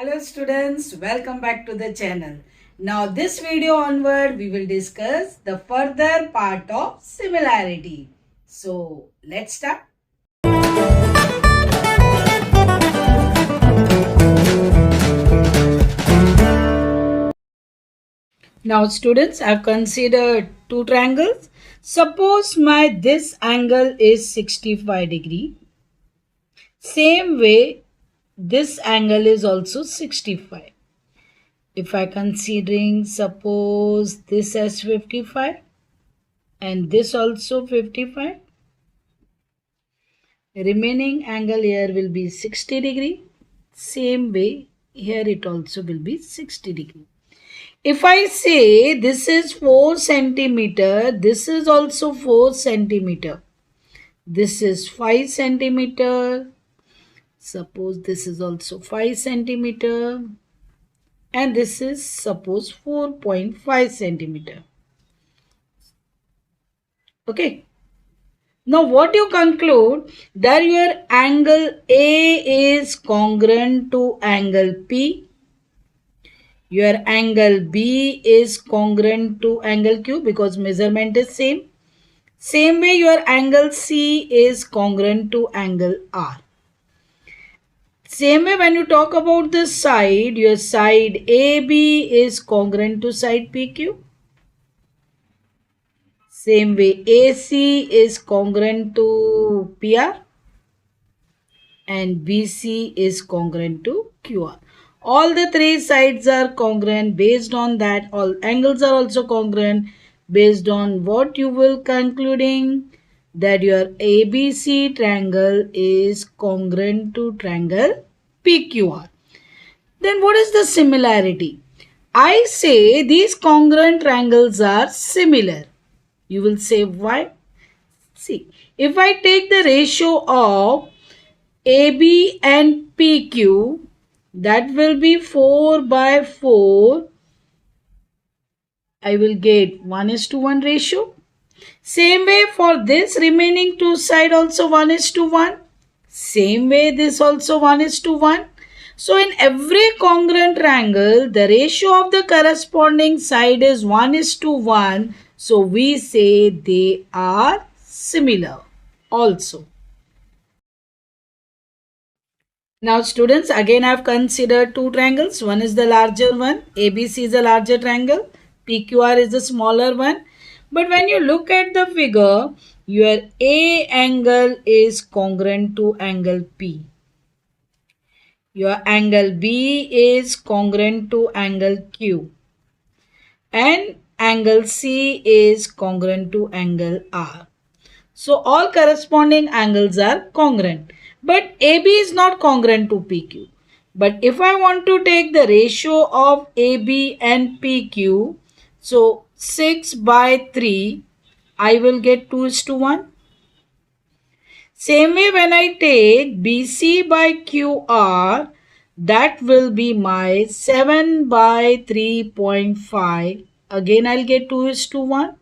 Hello students, welcome back to the channel. Now this video onward we will discuss the further part of similarity. So let's start. Now students, I have considered two triangles. Suppose this angle is 65 degree. Same way this angle is also 65. If I considering suppose this as 55 and this also 55, remaining angle here will be 60 degree. Same way here it also will be 60 degree. If I say this is 4 centimeter, this is also 4 centimeter. This is 5 centimeter. Suppose this is also 5 centimeter. And this is suppose 4.5 centimeter. Okay. Now what you conclude that your angle A is congruent to angle P. Your angle B is congruent to angle Q because measurement is same. Same way your angle C is congruent to angle R. Same way when you talk about this side, your side AB is congruent to side PQ. Same way AC is congruent to PR and BC is congruent to QR. All the three sides are congruent. Based on that, all angles are also congruent. Based on what you will concluding that your ABC triangle is congruent to triangle PQR. Then what is the similarity? I say these congruent triangles are similar. You will say why? See, if I take the ratio of AB and PQ, that will be 4 by 4. I will get 1:1 ratio. Same way for this remaining two side also 1:1. Same way this also 1:1. So in every congruent triangle, the ratio of the corresponding side is 1:1. So we say they are similar also. Now students, again I have considered two triangles. One is the larger one. ABC is a larger triangle. PQR is the smaller one. But when you look at the figure, your A angle is congruent to angle P. Your angle B is congruent to angle Q. And angle C is congruent to angle R. So all corresponding angles are congruent. But AB is not congruent to PQ. But if I want to take the ratio of AB and PQ, so 6 by 3, I will get 2:1. Same way when I take BC by QR, that will be my 7 by 3.5. Again, I'll get 2:1.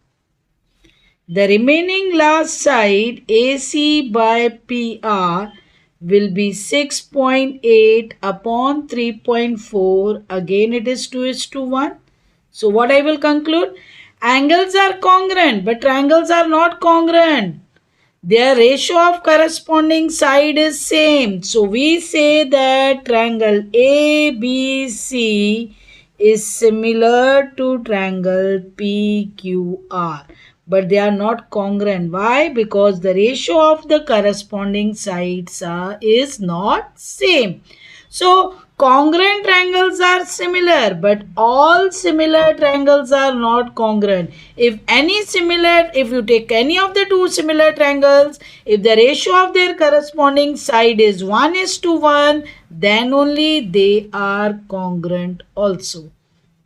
The remaining last side AC by PR will be 6.8 upon 3.4. Again it is 2:1. So what I will conclude? Angles are congruent but triangles are not congruent. Their ratio of corresponding side is same. So we say that triangle ABC is similar to triangle PQR. But they are not congruent. Why? Because the ratio of the corresponding sides is not same. So congruent triangles are similar, but all similar triangles are not congruent. If you take any of the two similar triangles, if the ratio of their corresponding side is 1:1, then only they are congruent also.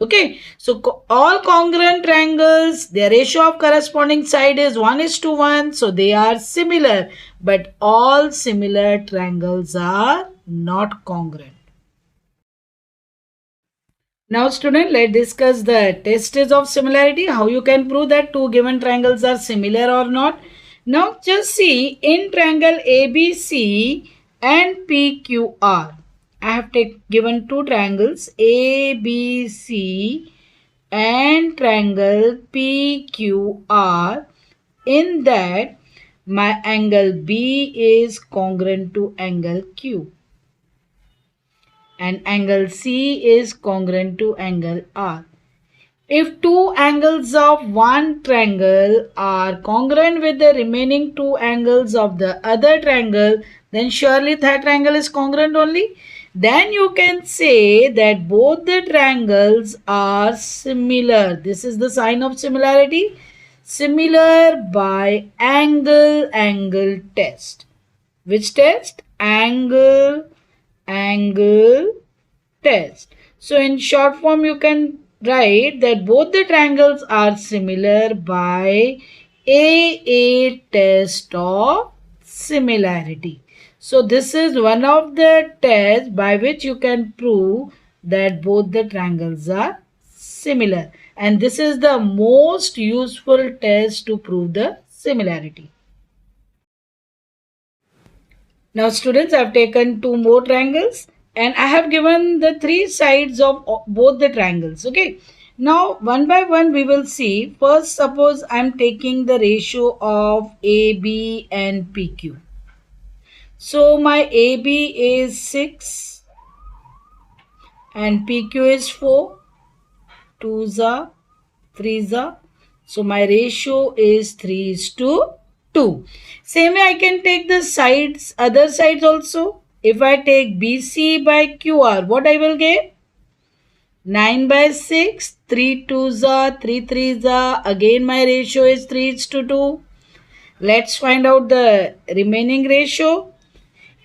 Okay, so all congruent triangles, their ratio of corresponding side is 1:1, so they are similar. But all similar triangles are not congruent. Now student, let's discuss the tests of similarity. How you can prove that two given triangles are similar or not. Now just see in triangle ABC and PQR. I have given two triangles ABC and triangle PQR. In that, my angle B is congruent to angle Q and angle C is congruent to angle R. If two angles of one triangle are congruent with the remaining two angles of the other triangle, then surely that triangle is congruent only. Then you can say that both the triangles are similar. This is the sign of similarity. Similar by angle test. Which test? Angle test. So in short form you can write that both the triangles are similar by a test of similarity. So this is one of the tests by which you can prove that both the triangles are similar, and this is the most useful test to prove the similarity. Now students, I have taken two more triangles and I have given the three sides of both the triangles. Okay. Now one by one we will see. First, suppose I am taking the ratio of AB and PQ. So my AB is 6 and PQ is 4. 2s are 3s are. So my ratio is 3:2. Same way I can take the sides, other sides also. If I take BC by QR, what I will get? 9 by 6, 3 2s are, 3 3s are. Again my ratio is 3:2. Let's find out the remaining ratio.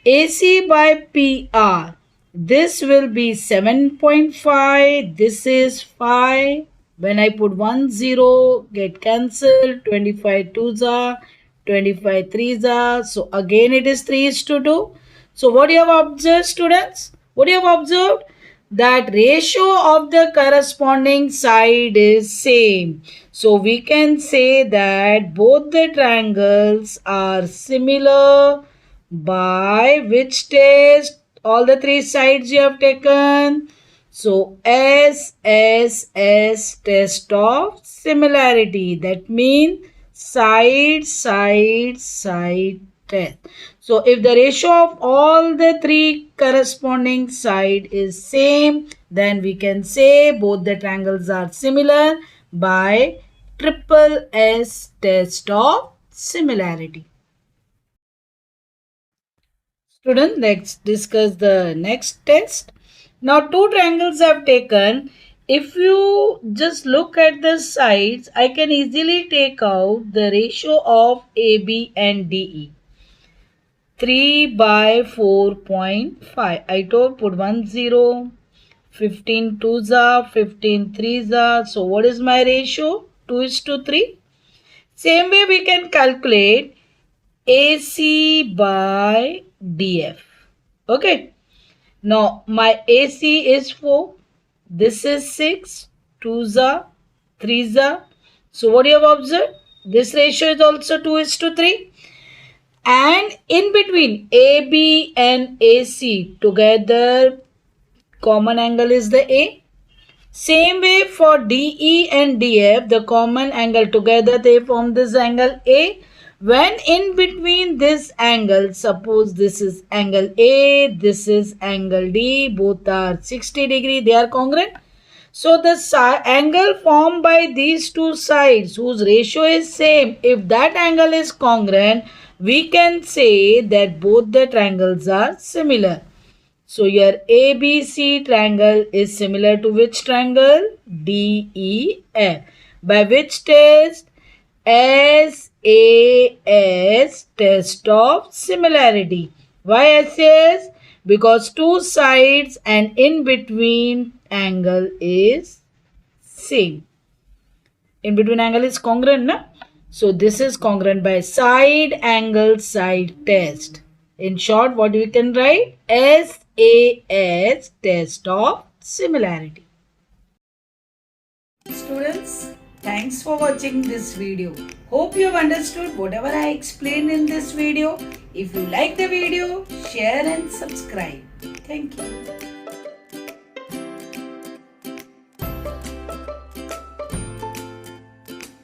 AC by PR. This will be 7.5. This is 5. When I put 1 0, get cancelled. 25 2s are, 25 3s are. So again it is 3:2. So what you have observed, students? What you have observed? That ratio of the corresponding side is same. So we can say that both the triangles are similar by which test? All the three sides you have taken. So SSS test of similarity. That means side test. So if the ratio of all the three corresponding side is same, then we can say both the triangles are similar by SSS test of similarity. Students, let's discuss the next test. Now two triangles I have taken. If you just look at the sides, I can easily take out the ratio of AB and DE. 3 by 4.5. I told put 1 0. 15 2s are, 15 3s are. So what is my ratio? 2:3. Same way we can calculate AC by DF. Okay. Now my AC is 4. This is 6. 2s are, 3s are. So what you have observed? This ratio is also 2:3. And in between AB and AC together, common angle is the A. Same way for DE and DF, the common angle together they form this angle A. When in between this angle, suppose this is angle A, this is angle D, both are 60 degree, they are congruent. So the angle formed by these two sides whose ratio is same, if that angle is congruent, we can say that both the triangles are similar. So your ABC triangle is similar to which triangle? DEF. By which test? SAS test of similarity. Why SAS? Because two sides and in between angle is same. In between angle is congruent, na? So this is congruent by side angle side test. In short, what we can write? SAS test of similarity. Students, thanks for watching this video. Hope you have understood whatever I explained in this video. If you like the video, share and subscribe. Thank you.